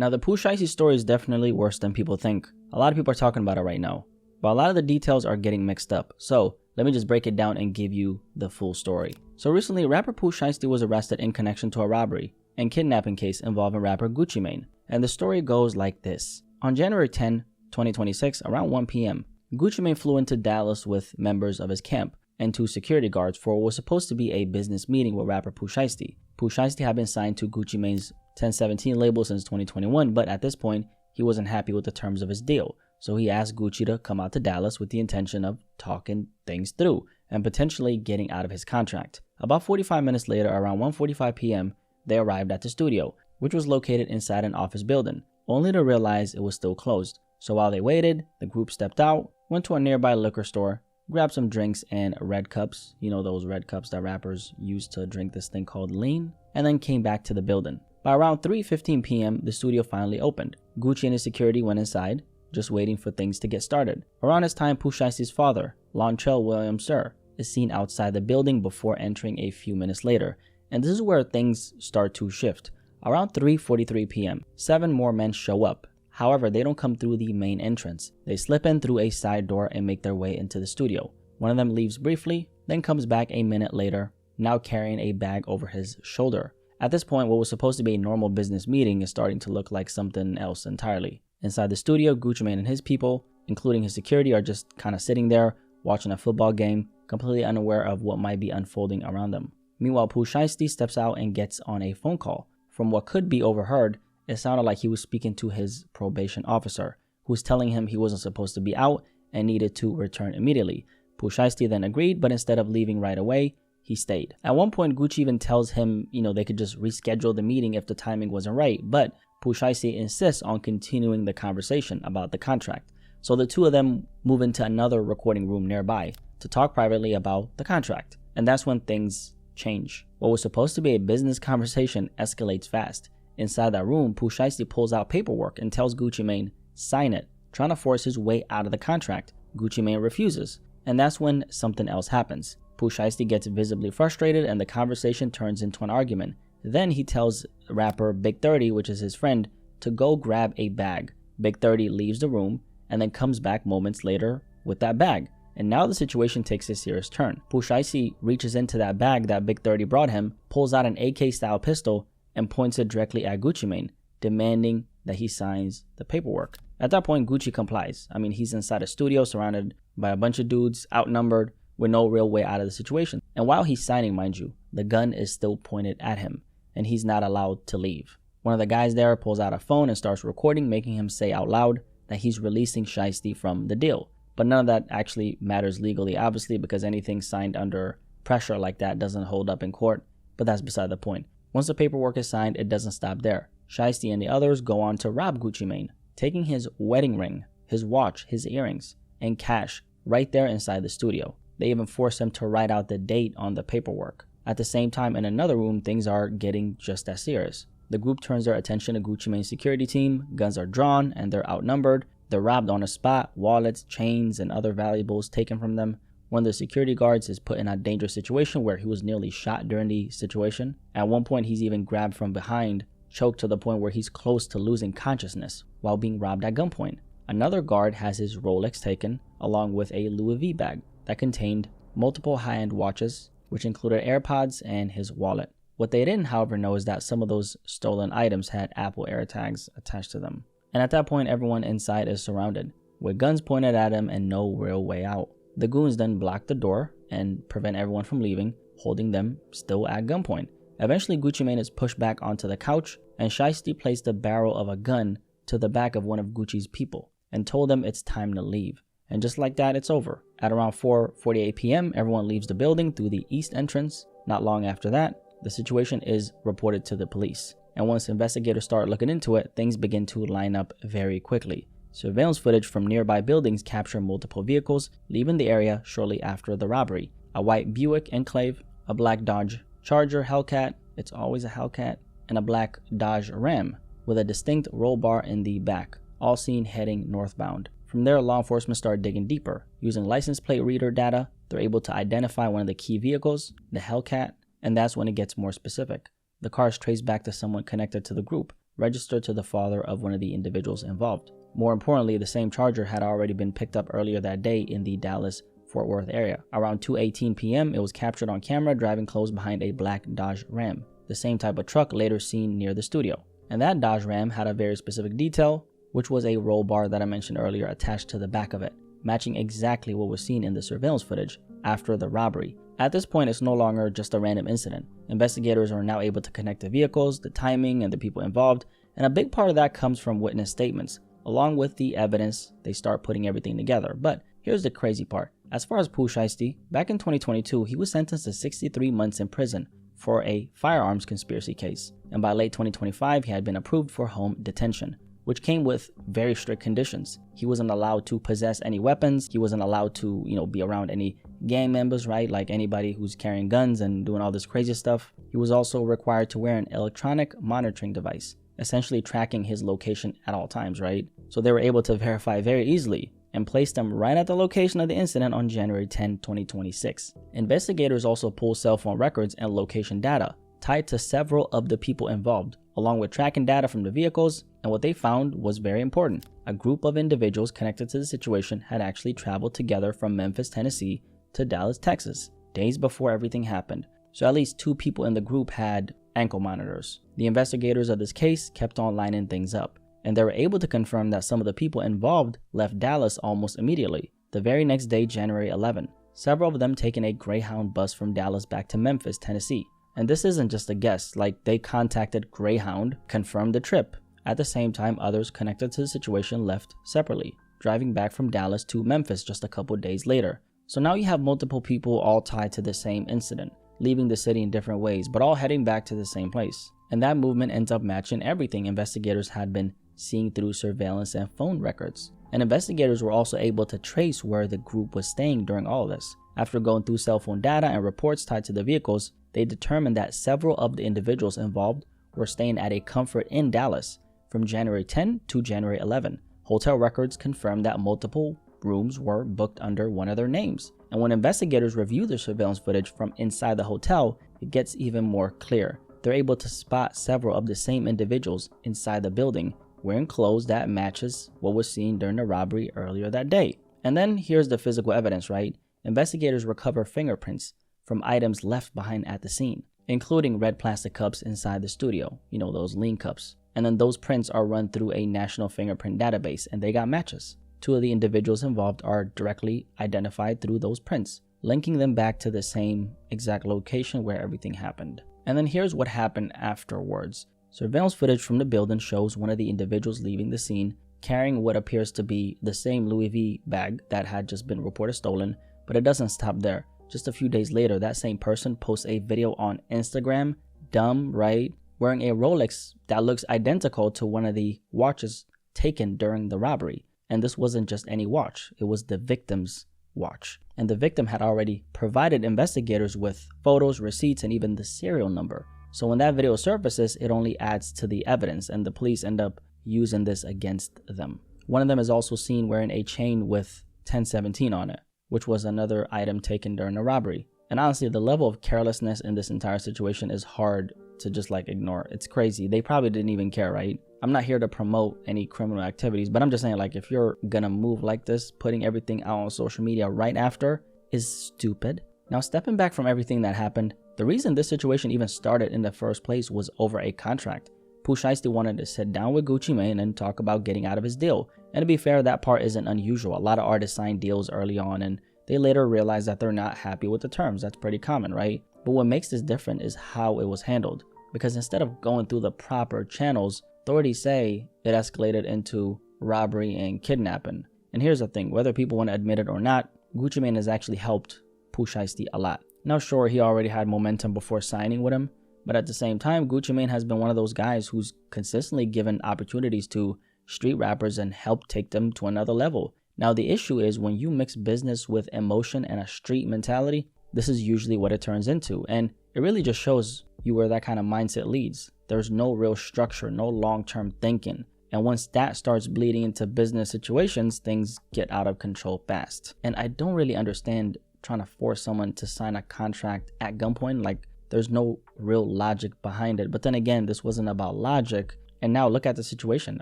Now, the Pooh Shiesty story is definitely worse than people think. A lot of people are talking about it right now, but a lot of the details are getting mixed up. So let me just break it down and give you the full story. So recently, rapper Pooh Shiesty was arrested in connection to a robbery and kidnapping case involving rapper Gucci Mane. And the story goes like this. On January 10, 2026, around 1 p.m., Gucci Mane flew into Dallas with members of his camp and 2 security guards for what was supposed to be a business meeting with rapper Pooh Shiesty. Pooh Shiesty had been signed to Gucci Mane's 1017 label since 2021, but at this point, he wasn't happy with the terms of his deal. So he asked Gucci to come out to Dallas with the intention of talking things through and potentially getting out of his contract. About 45 minutes later, around 1:45 p.m., they arrived at the studio, which was located inside an office building, only to realize it was still closed. So while they waited, the group stepped out, went to a nearby liquor store, grabbed some drinks and red cups, you know those red cups that rappers use to drink this thing called lean, and then came back to the building. By around 3:15 p.m., the studio finally opened. Gucci and his security went inside, just waiting for things to get started. Around this time, Pooh Shiesty's father, Lontrell William Sir, is seen outside the building before entering a few minutes later. And this is where things start to shift. Around 3:43 p.m., 7 more men show up. However, they don't come through the main entrance. They slip in through a side door and make their way into the studio. One of them leaves briefly, then comes back a minute later, now carrying a bag over his shoulder. At this point, what was supposed to be a normal business meeting is starting to look like something else entirely. Inside the studio, Gucci Mane and his people, including his security, are just kind of sitting there, watching a football game, completely unaware of what might be unfolding around them. Meanwhile, Pooh Shiesty steps out and gets on a phone call. From what could be overheard, it sounded like he was speaking to his probation officer, who was telling him he wasn't supposed to be out and needed to return immediately. Pooh Shiesty then agreed, but instead of leaving right away, he stayed. At one point, Gucci even tells him, they could just reschedule the meeting if the timing wasn't right, but Pooh Shiesty insists on continuing the conversation about the contract. So the two of them move into another recording room nearby to talk privately about the contract. And that's when things change. What was supposed to be a business conversation escalates fast. Inside that room, Pooh Shiesty pulls out paperwork and tells Gucci Mane, sign it, trying to force his way out of the contract. Gucci Mane refuses. And that's when something else happens. Pooh Shiesty gets visibly frustrated and the conversation turns into an argument. Then he tells rapper Big 30, which is his friend, to go grab a bag. Big 30 leaves the room and then comes back moments later with that bag. And now the situation takes a serious turn. Pooh Shiesty reaches into that bag that Big 30 brought him, pulls out an AK-style pistol, and points it directly at Gucci Mane, demanding that he signs the paperwork. At that point, Gucci complies. He's inside a studio surrounded by a bunch of dudes, outnumbered, with no real way out of the situation. And while he's signing, mind you, the gun is still pointed at him, and he's not allowed to leave. One of the guys there pulls out a phone and starts recording, making him say out loud that he's releasing Shiesty from the deal. But none of that actually matters legally, obviously, because anything signed under pressure like that doesn't hold up in court, but that's beside the point. Once the paperwork is signed, it doesn't stop there. Shiesty and the others go on to rob Gucci Mane, taking his wedding ring, his watch, his earrings, and cash right there inside the studio. They even force him to write out the date on the paperwork. At the same time, in another room, things are getting just as serious. The group turns their attention to Gucci Mane's security team, guns are drawn, and they're outnumbered. They're robbed on the spot, wallets, chains, and other valuables taken from them. One of the security guards is put in a dangerous situation where he was nearly shot during the situation. At one point, he's even grabbed from behind, choked to the point where he's close to losing consciousness while being robbed at gunpoint. Another guard has his Rolex taken, along with a Louis V bag that contained multiple high-end watches, which included AirPods and his wallet. What they didn't, however, know is that some of those stolen items had Apple AirTags attached to them. And at that point, everyone inside is surrounded, with guns pointed at him and no real way out. The goons then block the door and prevent everyone from leaving, holding them still at gunpoint. Eventually, Gucci Mane is pushed back onto the couch, and Shiesty placed the barrel of a gun to the back of one of Gucci's people and told them it's time to leave. And just like that, it's over. At around 4:48 p.m., everyone leaves the building through the east entrance. Not long after that, the situation is reported to the police. And once investigators start looking into it, things begin to line up very quickly. Surveillance footage from nearby buildings capture multiple vehicles leaving the area shortly after the robbery. A white Buick Enclave, a black Dodge Charger Hellcat, it's always a Hellcat, and a black Dodge Ram with a distinct roll bar in the back, all seen heading northbound. From there, law enforcement started digging deeper. Using license plate reader data, they're able to identify one of the key vehicles, the Hellcat, and that's when it gets more specific. The car is traced back to someone connected to the group, registered to the father of one of the individuals involved. More importantly, the same Charger had already been picked up earlier that day in the Dallas-Fort Worth area. Around 2:18 p.m., it was captured on camera driving close behind a black Dodge Ram, the same type of truck later seen near the studio. And that Dodge Ram had a very specific detail, which was a roll bar that I mentioned earlier attached to the back of it, matching exactly what was seen in the surveillance footage after the robbery. At this point, it's no longer just a random incident. Investigators are now able to connect the vehicles, the timing, and the people involved, and a big part of that comes from witness statements. Along with the evidence, they start putting everything together. But here's the crazy part. As far as Pooh Shiesty, back in 2022, he was sentenced to 63 months in prison for a firearms conspiracy case. And by late 2025, he had been approved for home detention, which came with very strict conditions. He wasn't allowed to possess any weapons. He wasn't allowed to, be around any gang members, right? Like anybody who's carrying guns and doing all this crazy stuff. He was also required to wear an electronic monitoring device, essentially tracking his location at all times, right? So they were able to verify very easily and placed him right at the location of the incident on January 10, 2026. Investigators also pulled cell phone records and location data tied to several of the people involved, along with tracking data from the vehicles, and what they found was very important. A group of individuals connected to the situation had actually traveled together from Memphis, Tennessee to Dallas, Texas, days before everything happened. So at least 2 people in the group had ankle monitors. The investigators of this case kept on lining things up, and they were able to confirm that some of the people involved left Dallas almost immediately, the very next day, January 11. Several of them taking a Greyhound bus from Dallas back to Memphis, Tennessee. And this isn't just a guess, like they contacted Greyhound, confirmed the trip. At the same time, others connected to the situation left separately, driving back from Dallas to Memphis just a couple days later. So now you have multiple people all tied to the same incident, leaving the city in different ways, but all heading back to the same place. And that movement ends up matching everything investigators had been seeing through surveillance and phone records. And investigators were also able to trace where the group was staying during all of this. After going through cell phone data and reports tied to the vehicles, they determined that several of the individuals involved were staying at a Comfort in Dallas from January 10 to January 11. Hotel records confirmed that multiple rooms were booked under one of their names. And when investigators review the surveillance footage from inside the hotel, it gets even more clear. They're able to spot several of the same individuals inside the building wearing clothes that matches what was seen during the robbery earlier that day. And then here's the physical evidence, right? Investigators recover fingerprints from items left behind at the scene, including red plastic cups inside the studio, those lean cups. And then those prints are run through a national fingerprint database and they got matches. 2 of the individuals involved are directly identified through those prints, linking them back to the same exact location where everything happened. And then here's what happened afterwards. Surveillance footage from the building shows one of the individuals leaving the scene carrying what appears to be the same Louis V bag that had just been reported stolen, but it doesn't stop there. Just a few days later, that same person posts a video on Instagram, dumb, right, wearing a Rolex that looks identical to one of the watches taken during the robbery. And this wasn't just any watch, it was the victim's watch. And the victim had already provided investigators with photos, receipts, and even the serial number. So when that video surfaces, it only adds to the evidence, and the police end up using this against them. One of them is also seen wearing a chain with 1017 on it, which was another item taken during the robbery. And honestly, the level of carelessness in this entire situation is hard to just ignore. It's crazy. They probably didn't even care, right? I'm not here to promote any criminal activities, but I'm just saying, if you're gonna move like this, putting everything out on social media right after is stupid. Now, stepping back from everything that happened, the reason this situation even started in the first place was over a contract. Pooh Shiesty wanted to sit down with Gucci Mane and talk about getting out of his deal. And to be fair, that part isn't unusual. A lot of artists sign deals early on and they later realize that they're not happy with the terms. That's pretty common, right? But what makes this different is how it was handled. Because instead of going through the proper channels, authorities say it escalated into robbery and kidnapping. And here's the thing, whether people want to admit it or not, Gucci Mane has actually helped Pooh Shiesty a lot. Now sure, he already had momentum before signing with him, but at the same time, Gucci Mane has been one of those guys who's consistently given opportunities to street rappers and helped take them to another level. Now the issue is when you mix business with emotion and a street mentality, this is usually what it turns into. And it really just shows you where that kind of mindset leads. There's no real structure, no long-term thinking. And once that starts bleeding into business situations, things get out of control fast. And I don't really understand trying to force someone to sign a contract at gunpoint. There's no real logic behind it. But then again, this wasn't about logic. And now look at the situation.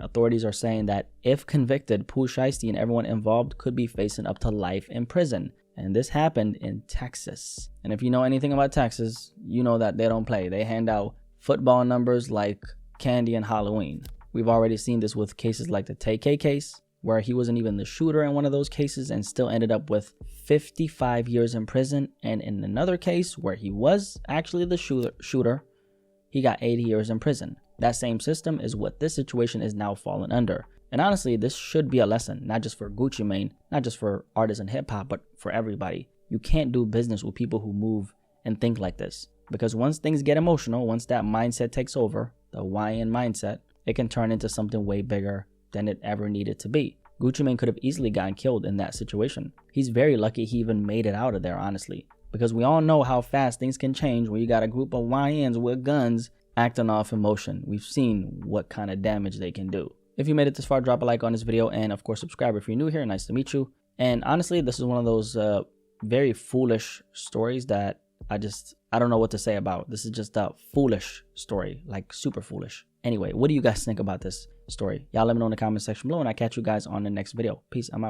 Authorities are saying that if convicted, Pooh Shiesty and everyone involved could be facing up to life in prison. And this happened in Texas. And if you know anything about Texas, you know that they don't play. They hand out football numbers like candy and Halloween. We've already seen this with cases like the TK case, where he wasn't even the shooter in one of those cases and still ended up with 55 years in prison. And in another case where he was actually the shooter, he got 80 years in prison. That same system is what this situation is now falling under. And honestly, this should be a lesson, not just for Gucci Mane, not just for artists and hip hop, but for everybody. You can't do business with people who move and think like this. Because once things get emotional, once that mindset takes over, the YN mindset, it can turn into something way bigger than it ever needed to be. Gucci Mane could have easily gotten killed in that situation. He's very lucky he even made it out of there, honestly. Because we all know how fast things can change when you got a group of YNs with guns acting off emotion. We've seen what kind of damage they can do. If you made it this far, drop a like on this video, and of course subscribe if you're new here. Nice to meet you. And honestly, this is one of those very foolish stories that I don't know what to say about. This is just a foolish story, like super foolish. Anyway, what do you guys think about this story? Y'all let me know in the comment section below, and I'll catch you guys on the next video. Peace, I'm out.